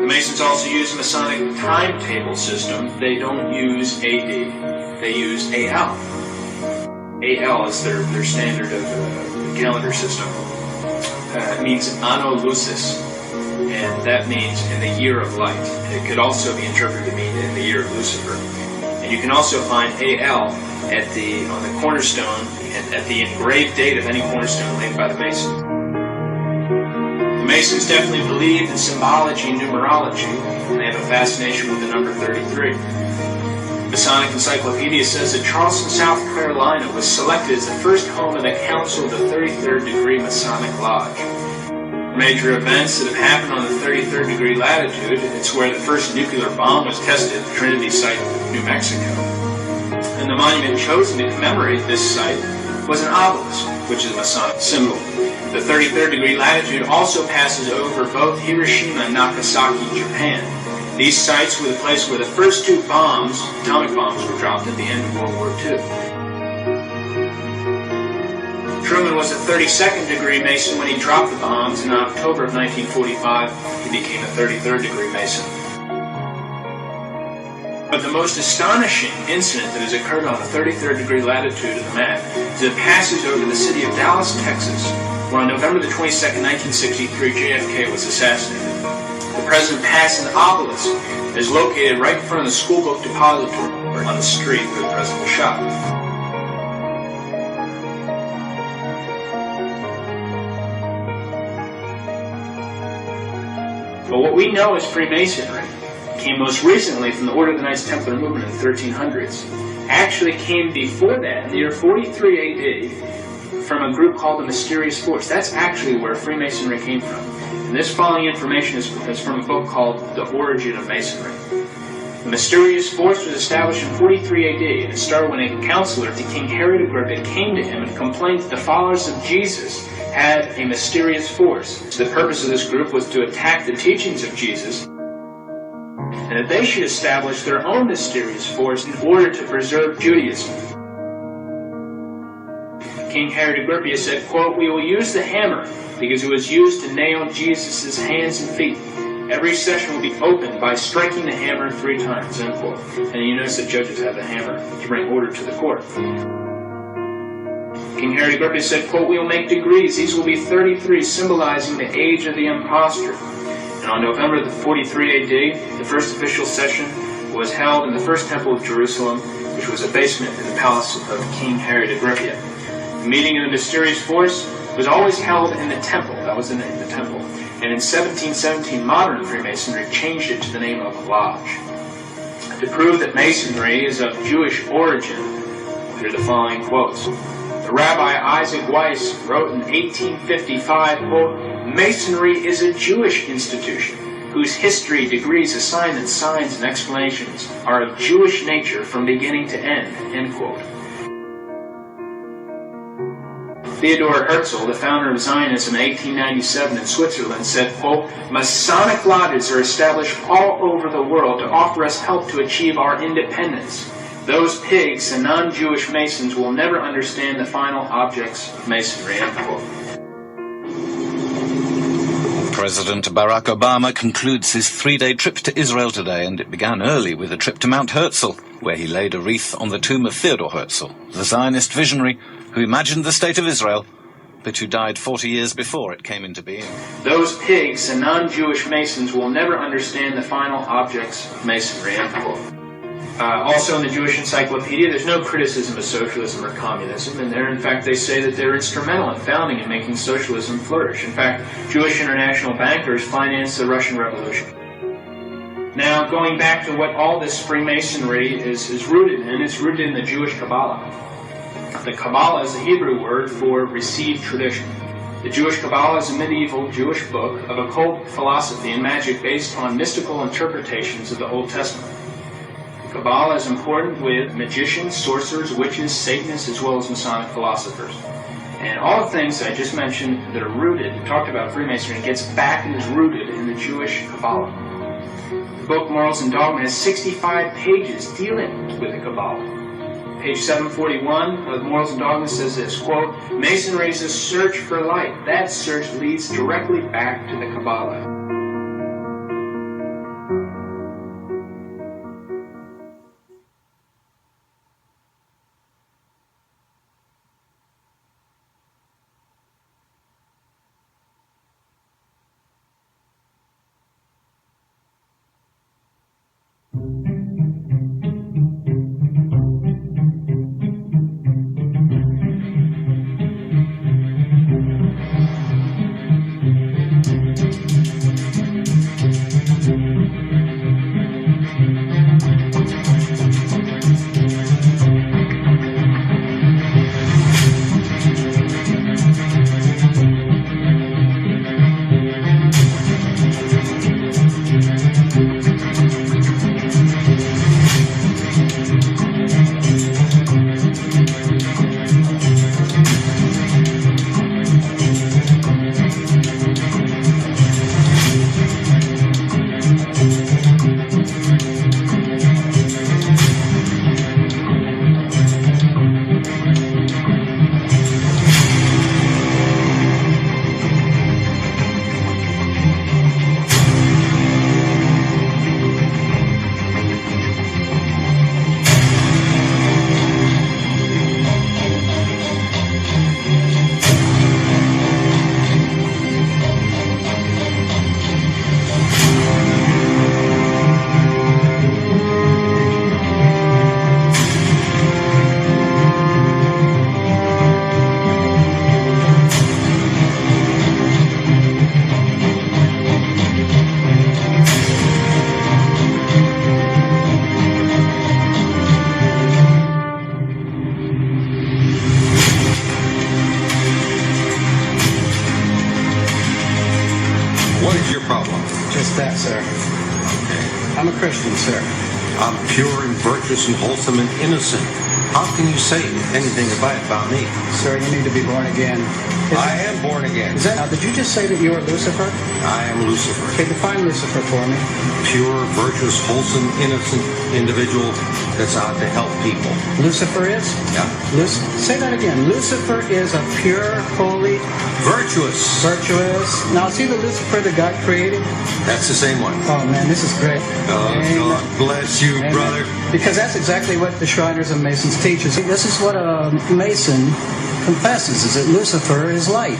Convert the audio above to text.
The Masons also use a Masonic timetable system. They don't use AD, they use AL. AL is their standard of calendar system. It means Anno Lucis, and that means in the year of light. It could also be interpreted to mean in the year of Lucifer. And you can also find AL on the cornerstone, at the engraved date of any cornerstone laid by the Masons. The Masons definitely believe in symbology and numerology, and they have a fascination with the number 33. Masonic Encyclopedia says that Charleston, South Carolina was selected as the first home of the Council of the 33rd Degree Masonic Lodge. Major events that have happened on the 33rd degree latitude, it's where the first nuclear bomb was tested at the Trinity site in New Mexico. And the monument chosen to commemorate this site was an obelisk, which is a Masonic symbol. The 33rd degree latitude also passes over both Hiroshima and Nagasaki, Japan. These sites were the place where the first two bombs, atomic bombs, were dropped at the end of World War II. Truman was a 32nd degree Mason when he dropped the bombs, and in October of 1945, he became a 33rd degree Mason. But the most astonishing incident that has occurred on the 33rd degree latitude of the map is that it passes over the city of Dallas, Texas, where on November the 22nd, 1963, JFK was assassinated. The president passed an obelisk that is located right in front of the school book depository on the street where the president was shot. But what we know as Freemasonry came most recently from the Order of the Knights Templar movement in the 1300s. Actually came before that, in the year 43 AD, from a group called the Mysterious Force. That's actually where Freemasonry came from. And this following information is from a book called The Origin of Masonry. The Mysterious Force was established in 43 AD, and it started when a counselor to King Herod Agrippa came to him and complained that the followers of Jesus had a mysterious force. So the purpose of this group was to attack the teachings of Jesus, and that they should establish their own mysterious force in order to preserve Judaism. King Herod Agrippa said, quote, "We will use the hammer because it was used to nail Jesus' hands and feet. Every session will be opened by striking the hammer 3 times, end quote." And you notice that judges have the hammer to bring order to the court. King Herod Agrippa said, quote, "We will make degrees. These will be 33, symbolizing the age of the impostor." And on November the 43 AD, the first official session was held in the first temple of Jerusalem, which was a basement in the palace of King Herod Agrippa. The meeting of the mysterious force was always held in the temple. That was the name, the temple. And in 1717, modern Freemasonry changed it to the name of lodge. To prove that Masonry is of Jewish origin, here are the following quotes. The Rabbi Isaac Weiss wrote in 1855, quote, "Masonry is a Jewish institution whose history, degrees, assignments, signs, and explanations are of Jewish nature from beginning to end quote. Theodor Herzl, the founder of Zionism in 1897 in Switzerland, said, quote, "Masonic lodges are established all over the world to offer us help to achieve our independence. Those pigs and non-Jewish Masons will never understand the final objects of Masonry," end quote. President Barack Obama concludes his 3-day trip to Israel today, and it began early with a trip to Mount Herzl, where he laid a wreath on the tomb of Theodor Herzl, the Zionist visionary who imagined the state of Israel, but who died 40 years before it came into being. Those pigs and non-Jewish Masons will never understand the final objects of Masonry, end quote. Also in the Jewish Encyclopedia, there's no criticism of socialism or communism, and there, in fact, they say that they're instrumental in founding and making socialism flourish. In fact, Jewish international bankers financed the Russian Revolution. Now, going back to what all this Freemasonry is rooted in, it's rooted in the Jewish Kabbalah. The Kabbalah is the Hebrew word for received tradition. The Jewish Kabbalah is a medieval Jewish book of occult philosophy and magic based on mystical interpretations of the Old Testament. Kabbalah is important with magicians, sorcerers, witches, Satanists, as well as Masonic philosophers. And all the things that I just mentioned that are rooted, talked about Freemasonry, gets back and is rooted in the Jewish Kabbalah. The book Morals and Dogma has 65 pages dealing with the Kabbalah. Page 741 of Morals and Dogma says this, quote, "Masonry is a search for light. That search leads directly back to the Kabbalah." What is your problem? Just that, sir. Okay. I'm a Christian, sir. I'm pure and virtuous and wholesome and innocent. How can you say anything about me? Sir, you need to be born again. I am born again. Now, did you just say that you are Lucifer? I am Lucifer. Okay, define Lucifer for me. Pure, virtuous, wholesome, innocent individual that's out to help people. Lucifer is? Yeah. Say that again. Lucifer is a pure, holy, Virtuous. virtuous. Now, is he the Lucifer that God created? That's the same one. Oh, man, this is great. Oh, Amen. God bless you, Amen. brother. Because that's exactly what the Shriners and Masons teach us. This is what a Mason confesses, is that Lucifer is light.